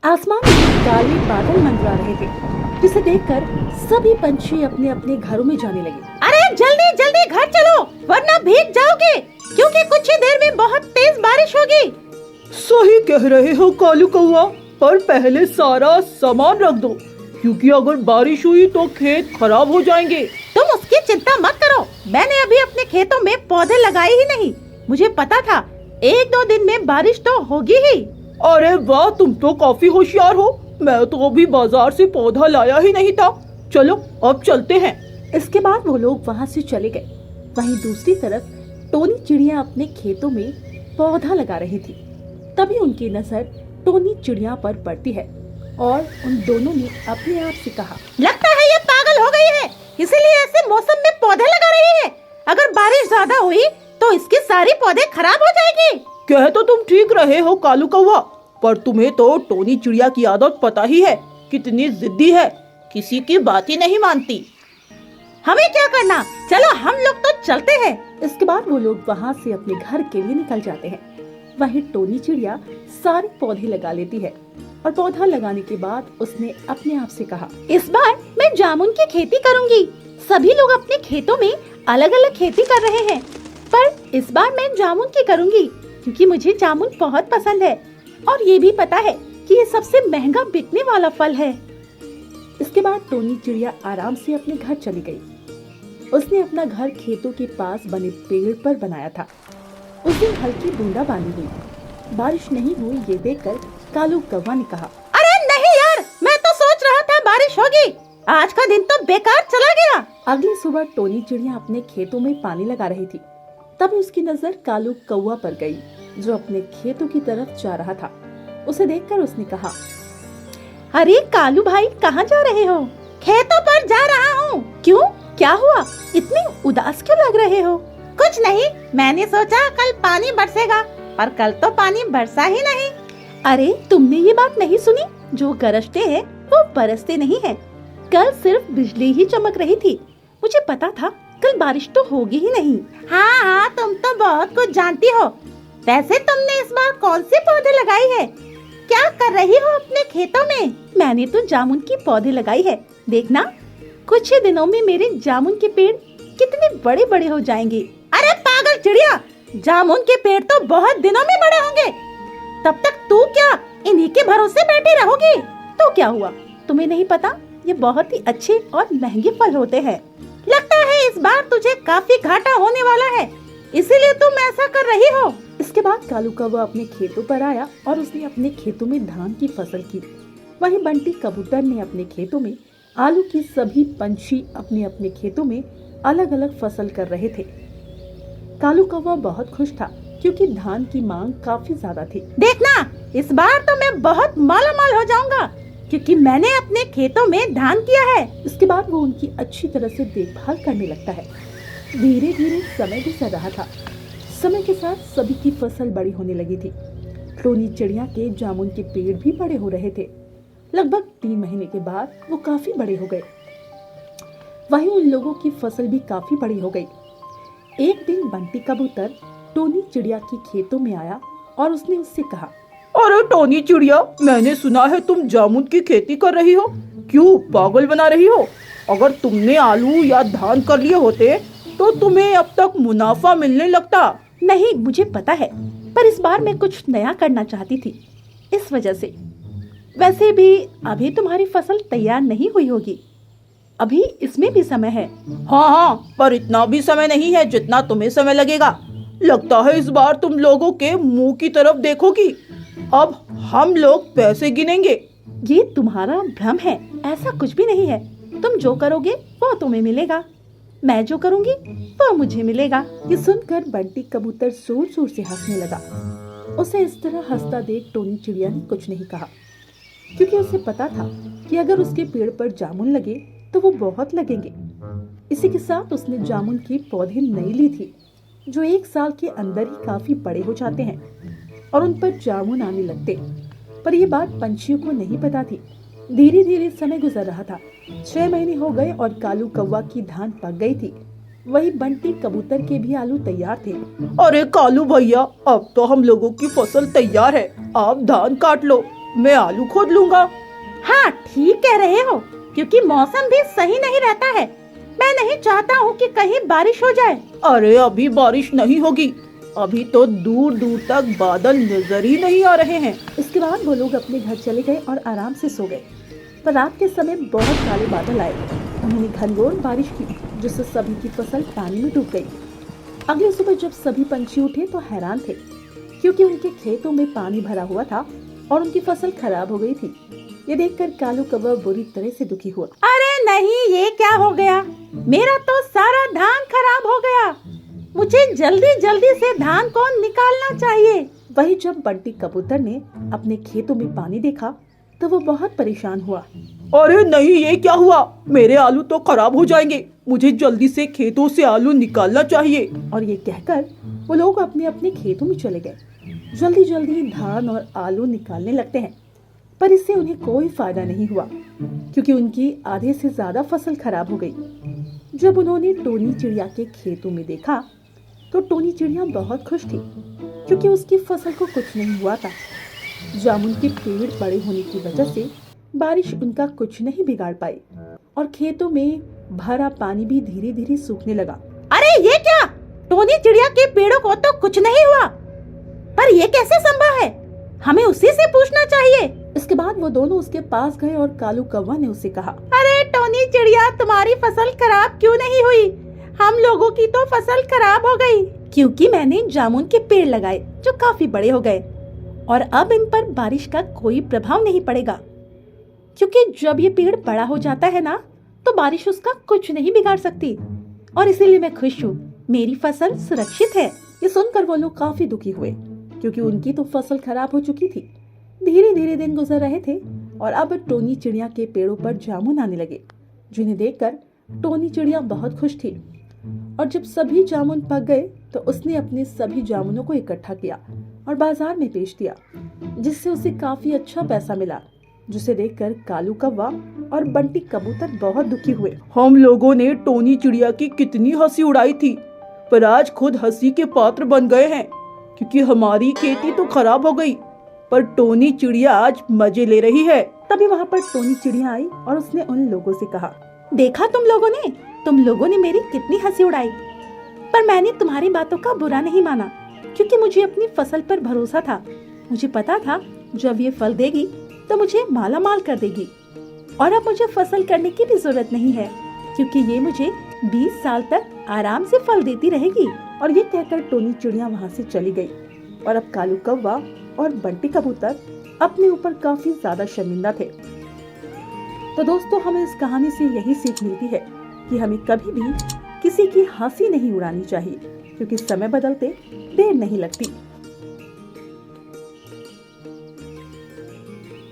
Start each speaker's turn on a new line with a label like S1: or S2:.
S1: आसमान में काले बादल मंडरा रहे थे, जिसे देखकर सभी पंछी अपने अपने घरों में जाने लगे।
S2: अरे जल्दी जल्दी घर चलो, वरना भीग जाओगे, क्योंकि कुछ ही देर में बहुत तेज बारिश होगी।
S3: सही कह रहे हो कालू कौवा, पर पहले सारा सामान रख दो, क्योंकि अगर बारिश हुई तो खेत खराब हो जाएंगे।
S2: तुम उसकी चिंता मत करो, मैंने अभी अपने खेतों में पौधे लगाए ही नहीं। मुझे पता था 1-2 दिन में बारिश तो होगी ही।
S3: अरे वाह, तुम तो काफी होशियार हो। मैं तो अभी बाजार से पौधा लाया ही नहीं था। चलो अब चलते हैं।
S1: इसके बाद वो लोग वहाँ से चले गए। वहीं दूसरी तरफ टोनी चिड़िया अपने खेतों में पौधा लगा रही थी। तभी उनकी नजर टोनी चिड़िया पर पड़ती है और उन दोनों ने अपने आप से कहा,
S2: लगता है ये पागल हो गई है, इसीलिए ऐसे मौसम में पौधे लगा रही है। अगर बारिश ज्यादा हुई तो इसके सारे पौधे खराब हो जाएंगे।
S3: कह तो तुम ठीक रहे हो कालू कौवा, पर तुम्हें तो टोनी चिड़िया की आदत पता ही है, कितनी जिद्दी है, किसी की बात ही नहीं मानती।
S2: हमें क्या करना, चलो हम लोग तो चलते हैं।
S1: इसके बाद वो लोग वहाँ से अपने घर के लिए निकल जाते हैं। वहीं टोनी चिड़िया सारे पौधे लगा लेती है और पौधा लगाने के बाद उसने अपने आप से कहा,
S2: इस बार मैं जामुन की खेती करूंगी। सभी लोग अपने खेतों में अलग अलग खेती कर रहे हैं, पर इस बार मैं जामुन की करूंगी, क्योंकि मुझे जामुन बहुत पसंद है और ये भी पता है कि ये सबसे महंगा बिकने वाला फल है।
S1: इसके बाद टोनी चिड़िया आराम से अपने घर चली गई। उसने अपना घर खेतों के पास बने पेड़ पर बनाया था। उस दिन हल्की बूंदाबांदी हुई। बारिश नहीं हुई ये देखकर कालू कौवा ने कहा,
S2: अरे नहीं यार, मैं तो सोच रहा था बारिश होगी। आज का दिन तो बेकार चला गया।
S1: अगली सुबह टोनी चिड़िया अपने खेतों में पानी लगा रही थी। तभी उसकी नजर कालू कौवा पर गई, जो अपने खेतों की तरफ जा रहा था। उसे देखकर उसने कहा,
S2: अरे कालू भाई, कहाँ जा रहे हो? खेतों पर जा रहा हूँ। क्यों, क्या हुआ? इतने उदास क्यों लग रहे हो? कुछ नहीं, मैंने सोचा कल पानी बरसेगा, पर कल तो पानी बरसा ही नहीं।
S1: अरे तुमने ये बात नहीं सुनी, जो गरजते हैं वो बरसते नहीं हैं। कल सिर्फ बिजली ही चमक रही थी। मुझे पता था कल बारिश तो होगी ही नहीं।
S2: हाँ हाँ, तुम तो बहुत कुछ जानती हो। वैसे तुमने इस बार कौन से पौधे लगाई है? क्या कर रही हो अपने खेतों में?
S1: मैंने तो जामुन की पौधे लगाई है। देखना, कुछ ही दिनों में मेरे जामुन के पेड़ कितने बड़े बड़े हो जाएंगे।
S2: अरे पागल चिड़िया, जामुन के पेड़ तो बहुत दिनों में बड़े होंगे। तब तक तू क्या इन्हीं के भरोसे बैठी रहोगी?
S1: तो क्या हुआ, तुम्हें नहीं पता? ये बहुत ही अच्छे और महंगे फल होते हैं।
S2: लगता है इस बार तुझे काफी घाटा होने वाला है, इसीलिए तुम ऐसा कर रही हो।
S1: इसके बाद कालू कौवा अपने खेतों पर आया और उसने अपने खेतों में धान की फसल की। वहीं बंटी कबूतर ने अपने खेतों में आलू की। सभी पंछी अपने अपने खेतों में अलग अलग फसल कर रहे थे। कालू कौवा बहुत खुश था, क्योंकि धान की मांग काफी ज्यादा थी।
S2: देखना, इस बार तो मैं बहुत मालामाल हो जाऊंगा, क्योंकि मैंने अपने खेतों में धान किया है।
S1: इसके बाद वो उनकी अच्छी तरह से देखभाल करने लगता है। धीरे धीरे समय गुजर रहा था। समय के साथ सभी की फसल बड़ी होने लगी थी। टोनी चिड़िया के जामुन के पेड़ भी बड़े हो रहे थे। लगभग 3 महीने के बाद वो काफी बड़े हो गए। वहीं उन लोगों की फसल भी काफी बड़ी हो गई। एक दिन बंटी कबूतर टोनी चिड़िया के खेतों में आया और उसने उससे कहा,
S3: अरे टोनी चिड़िया, मैंने सुना है तुम जामुन की खेती कर रही हो। क्यों पागल बना रही हो? अगर तुमने आलू या धान कर लिए होते तो तुम्हें अब तक मुनाफा मिलने लगता।
S1: नहीं, मुझे पता है, पर इस बार मैं कुछ नया करना चाहती थी, इस वजह से। वैसे भी अभी तुम्हारी फसल तैयार नहीं हुई होगी, अभी इसमें भी समय है।
S3: हाँ हाँ, पर इतना भी समय नहीं है जितना तुम्हें समय लगेगा। लगता है इस बार तुम लोगों के मुंह की तरफ देखोगी। अब हम लोग पैसे गिनेंगे।
S1: ये तुम्हारा भ्रम है, ऐसा कुछ भी नहीं है। तुम जो करोगे वो तुम्हें मिलेगा, मैं जो करूंगी वो मुझे मिलेगा। ये सुनकर बंटी कबूतर जोर जोर से हंसने लगा। उसे इस तरह हंसता देख टोनी चिड़िया ने कुछ नहीं कहा, क्योंकि उसे पता था कि अगर उसके पेड़ पर जामुन लगे तो वो बहुत लगेंगे। इसी के साथ उसने जामुन की पौधे नई ली थी, जो 1 साल के अंदर ही काफी बड़े हो जाते हैं और उन पर जामुन आने लगते। पर यह बात पंछियों को नहीं पता थी। धीरे धीरे समय गुजर रहा था। 6 महीने हो गए और कालू कौवा की धान पक गई थी। वही बंटी कबूतर के भी आलू तैयार थे।
S3: अरे कालू भैया, अब तो हम लोगों की फसल तैयार है, आप धान काट लो। मैं आलू खोद लूंगा।
S2: हाँ ठीक कह रहे हो, क्योंकि मौसम भी सही नहीं रहता है। मैं नहीं चाहता हूँ कि कहीं बारिश हो जाए।
S3: अरे अभी बारिश नहीं होगी, अभी तो दूर दूर तक बादल नजर ही नहीं आ रहे हैं।
S1: इसके बाद वो लोग अपने घर चले गए और आराम से सो गए। पर रात के समय बहुत काले बादल आए। उन्होंने घनघोर बारिश की, जिससे सभी की फसल पानी में डूब गई। अगली सुबह जब सभी पंछी उठे तो हैरान थे, क्योंकि उनके खेतों में पानी भरा हुआ था और उनकी फसल खराब हो गई थी। ये देखकर कालू कौवा बुरी तरह से दुखी हुआ।
S2: अरे नहीं, ये क्या हो गया? मेरा तो सारा धान खराब हो गया। मुझे जल्दी जल्दी से धान को निकालना चाहिए।
S1: वही जब बंटी कबूतर ने अपने खेतों में पानी देखा तो वो बहुत परेशान हुआ।
S3: अरे नहीं, ये क्या हुआ? मेरे आलू तो खराब हो जाएंगे, मुझे जल्दी से खेतों से आलू निकालना चाहिए।
S1: और ये कहकर वो लोग अपने अपने खेतों में चले गए। जल्दी जल्दी धान और आलू निकालने लगते हैं, पर इससे उन्हें कोई फायदा नहीं हुआ, क्योंकि उनकी आधे से ज्यादा फसल खराब हो गई। जब उन्होंने टोनी चिड़िया के खेतों में देखा तो टोनी चिड़िया बहुत खुश थी, क्योंकि उसकी फसल को कुछ नहीं हुआ था। जामुन के पेड़ बड़े होने की वजह से बारिश उनका कुछ नहीं बिगाड़ पाई और खेतों में भरा पानी भी धीरे धीरे सूखने लगा।
S2: अरे ये क्या? टोनी चिड़िया के पेड़ों को तो कुछ नहीं हुआ, पर ये कैसे संभव है? हमें उसी से पूछना चाहिए।
S1: इसके बाद वो दोनों उसके पास गए और कालू कौवा ने उससे कहा,
S2: अरे टोनी चिड़िया, तुम्हारी फसल खराब क्यों नहीं हुई? हम लोगों की तो फसल खराब हो गई।
S1: क्योंकि मैंने जामुन के पेड़ लगाए जो काफी बड़े हो गए और अब इन पर बारिश का कोई प्रभाव नहीं पड़ेगा, क्योंकि जब ये पेड़ बड़ा हो जाता है ना तो बारिश उसका कुछ नहीं बिगाड़ सकती, और इसीलिए मैं खुश हूँ, मेरी फसल सुरक्षित है। ये सुनकर वो लोग काफी दुखी हुए, क्योंकि उनकी तो फसल खराब हो चुकी थी। धीरे धीरे दिन गुजर रहे थे और अब टोनी चिड़िया के पेड़ों पर जामुन आने लगे, जिन्हें देखकर टोनी चिड़िया बहुत खुश थी। और जब सभी जामुन पक गए तो उसने अपने सभी जामुनों को इकट्ठा किया और बाजार में बेच दिया, जिससे उसे काफी अच्छा पैसा मिला, जिसे देखकर कालू कौवा और बंटी कबूतर बहुत दुखी हुए।
S3: हम लोगों ने टोनी चिड़िया की कितनी हंसी उड़ाई थी, पर आज खुद हंसी के पात्र बन गए हैं, क्योंकि हमारी खेती तो खराब हो गई, पर टोनी चिड़िया आज मजे ले रही है।
S1: तभी वहाँ पर टोनी चिड़िया आई और उसने उन लोगों से कहा, देखा तुम लोगों ने मेरी कितनी हंसी उड़ाई, पर मैंने तुम्हारी बातों का बुरा नहीं माना, क्योंकि मुझे अपनी फसल पर भरोसा था। मुझे पता था जब ये फल देगी तो मुझे माला माल कर देगी, और अब मुझे फसल करने की भी जरूरत नहीं है, क्योंकि ये मुझे 20 साल तक आराम से फल देती रहेगी। और ये कहकर टोनी चिड़िया वहाँ से चली गई, और अब कालू कौवा और बंटी कबूतर अपने ऊपर काफी ज्यादा शर्मिंदा थे। तो दोस्तों, हमें इस कहानी से यही सीख मिलती है कि हमें कभी भी किसी की हंसी नहीं उड़ानी चाहिए, क्योंकि समय बदलते देर नहीं लगती।